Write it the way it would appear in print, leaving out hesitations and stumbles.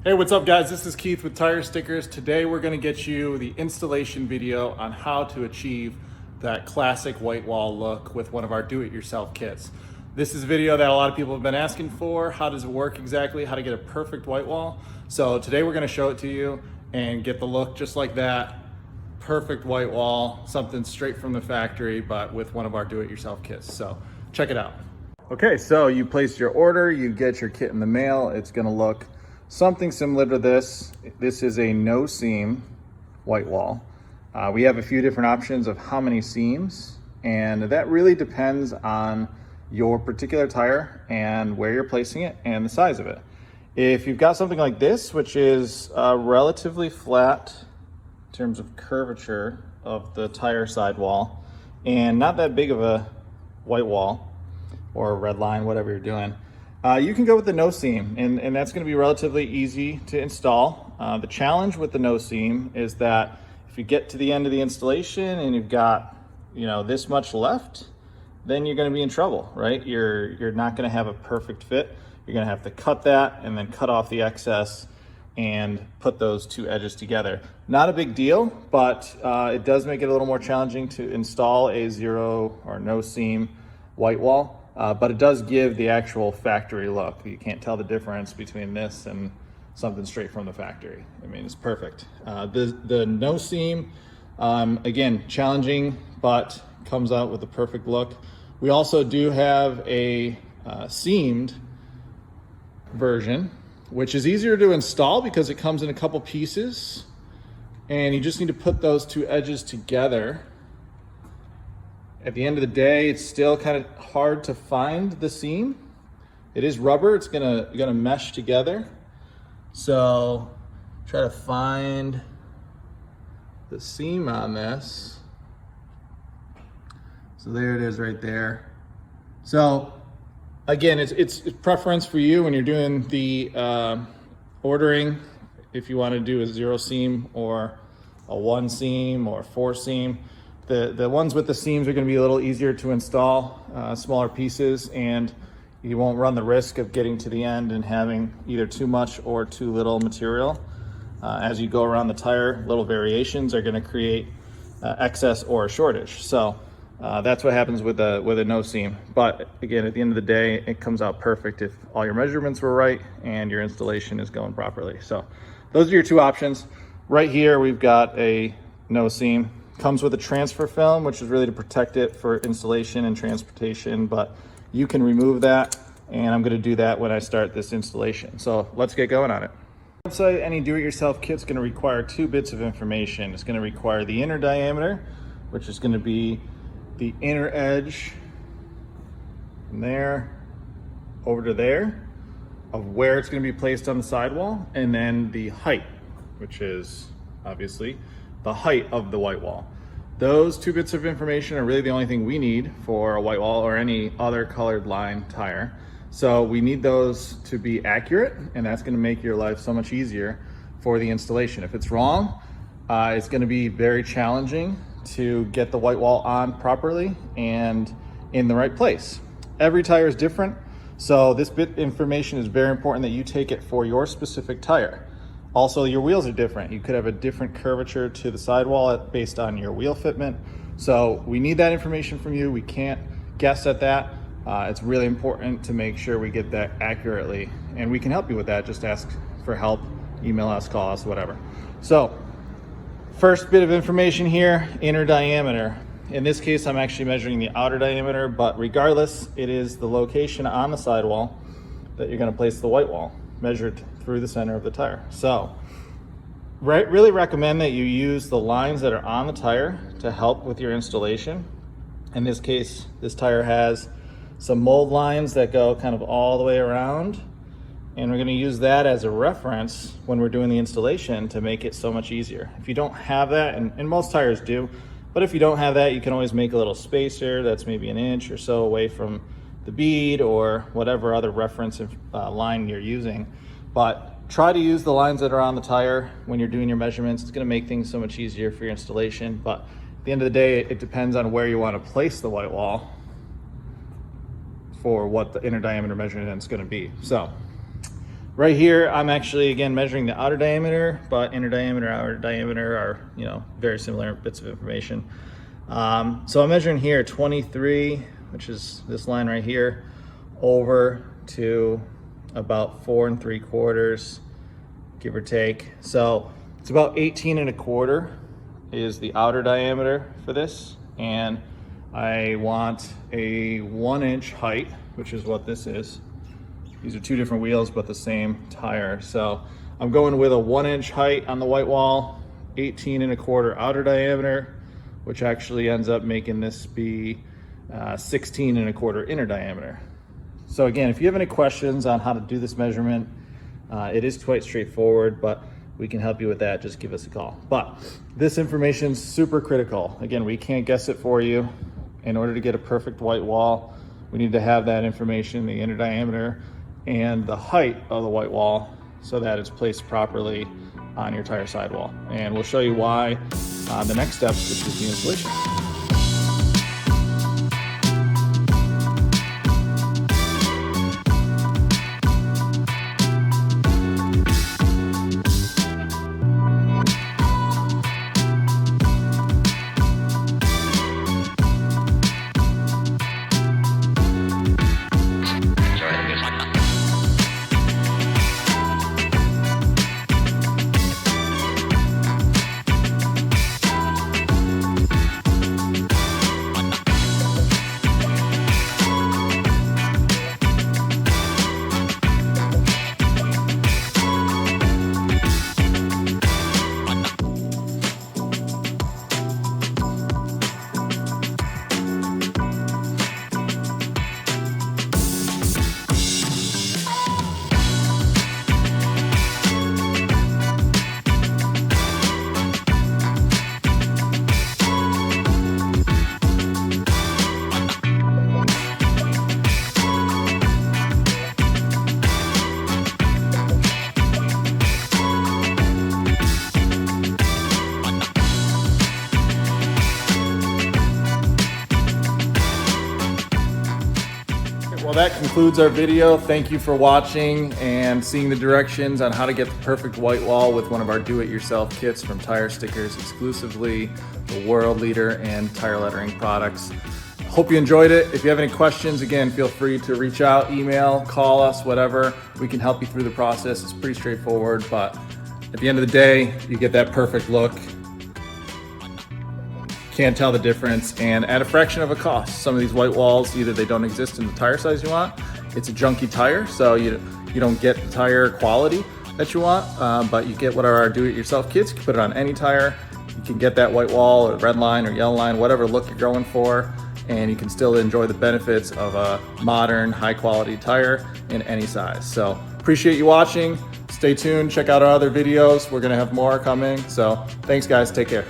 Hey, what's up guys? This is Keith with Tire Stickers. Today we're going to get you the installation video on how to achieve that classic white wall look with one of our do-it-yourself kits. This is a video that a lot of people have been asking for. How does it work exactly? How to get a perfect white wall? So today we're going to show it to you and get the look just like that. Perfect white wall, something straight from the factory, but with one of our do-it-yourself kits. So check it out. Okay, so you place your order, you get your kit in the mail. It's going to look something similar to this. This is a no seam white wall. We have a few different options of how many seams, and that really depends on your particular tire and where you're placing it and the size of it. If you've got something like this, which is relatively flat in terms of curvature of the tire sidewall and not that big of a white wall or a red line, whatever you're doing, you can go with the no seam, and that's going to be relatively easy to install. The challenge with the no seam is that if you get to the end of the installation and you've got, this much left, then you're going to be in trouble, right? You're not going to have a perfect fit. You're going to have to cut that and then cut off the excess and put those two edges together. Not a big deal, but it does make it a little more challenging to install a zero or no seam white wall. But it does give the actual factory look. You can't tell the difference between this and something straight from the factory. I mean, it's perfect. The no seam, again, challenging, but comes out with the perfect look. We also do have a seamed version, which is easier to install because it comes in a couple pieces, and you just need to put those two edges together. At the end of the day, it's still kind of hard to find the seam. It is rubber, it's gonna mesh together. So try to find the seam on this. So there it is right there. So again, it's preference for you when you're doing the ordering, if you want to do a zero seam or a one seam or four seam. The ones with the seams are going to be a little easier to install, smaller pieces, and you won't run the risk of getting to the end and having either too much or too little material. As you go around the tire, little variations are going to create excess or a shortage. So that's what happens with a no seam. But again, at the end of the day, it comes out perfect if all your measurements were right and your installation is going properly. So those are your two options. Right here, we've got a no seam. Comes with a transfer film, which is really to protect it for installation and transportation, but you can remove that, and I'm going to do that when I start this installation. So let's get going on it. Website, any do-it-yourself kit's going to require two bits of information. It's going to require the inner diameter, which is going to be the inner edge from there over to there of where it's going to be placed on the sidewall, and then the height, which is obviously the height of the white wall. Those two bits of information are really the only thing we need for a white wall or any other colored line tire. So we need those to be accurate, and that's going to make your life so much easier for the installation. If it's wrong, it's going to be very challenging to get the white wall on properly and in the right place. Every tire is different, so this bit of information is very important that you take it for your specific tire. Also, your wheels are different. You could have a different curvature to the sidewall based on your wheel fitment. So we need that information from you. We can't guess at that. It's really important to make sure we get that accurately, and we can help you with that. Just ask for help, email us, call us, whatever. So first bit of information here, inner diameter. In this case, I'm actually measuring the outer diameter, but regardless, it is the location on the sidewall that you're going to place the white wall, measured through the center of the tire. So really recommend that you use the lines that are on the tire to help with your installation. In this case, this tire has some mold lines that go kind of all the way around, and we're going to use that as a reference when we're doing the installation to make it so much easier. If you don't have that, and most tires do, but if you don't have that, you can always make a little spacer that's maybe an inch or so away from the bead or whatever other reference line you're using. But try to use the lines that are on the tire when you're doing your measurements. It's going to make things so much easier for your installation. But at the end of the day, it depends on where you want to place the white wall for what the inner diameter measurement is going to be. So Right here, I'm actually, again, measuring the outer diameter, but inner diameter, outer diameter are, very similar bits of information. So I'm measuring here 23, which is this line right here, over to about 4 3/4, give or take. So it's about 18 1/4 is the outer diameter for this. And I want a 1-inch height, which is what this is. These are two different wheels, but the same tire. So I'm going with a 1-inch height on the Whitewall, 18 1/4 outer diameter, which actually ends up making this be 16 1/4 inner diameter. So again, if you have any questions on how to do this measurement, it is quite straightforward, but we can help you with that. Just give us a call. But this information is super critical. Again, we can't guess it for you. In order to get a perfect Whitewall, we need to have that information, the inner diameter and the height of the Whitewall, so that it's placed properly on your tire sidewall. And we'll show you why the next step, which is the installation. Well, that concludes our video. Thank you for watching and seeing the directions on how to get the perfect Whitewall with one of our do-it-yourself kits from Tire Stickers, exclusively the world leader in tire lettering products. Hope you enjoyed it. If you have any questions, again, feel free to reach out, email, call us, whatever. We can help you through the process. It's pretty straightforward, but at the end of the day, you get that perfect look. Can't tell the difference, and at a fraction of a cost. Some of these Whitewalls, either they don't exist in the tire size you want, it's a junky tire, so you don't get the tire quality that you want, but you get what are our do-it-yourself kits. You can put it on any tire. You can get that Whitewall or red line or yellow line, whatever look you're going for, and you can still enjoy the benefits of a modern, high-quality tire in any size. So appreciate you watching. Stay tuned, check out our other videos. We're gonna have more coming, so thanks guys, take care.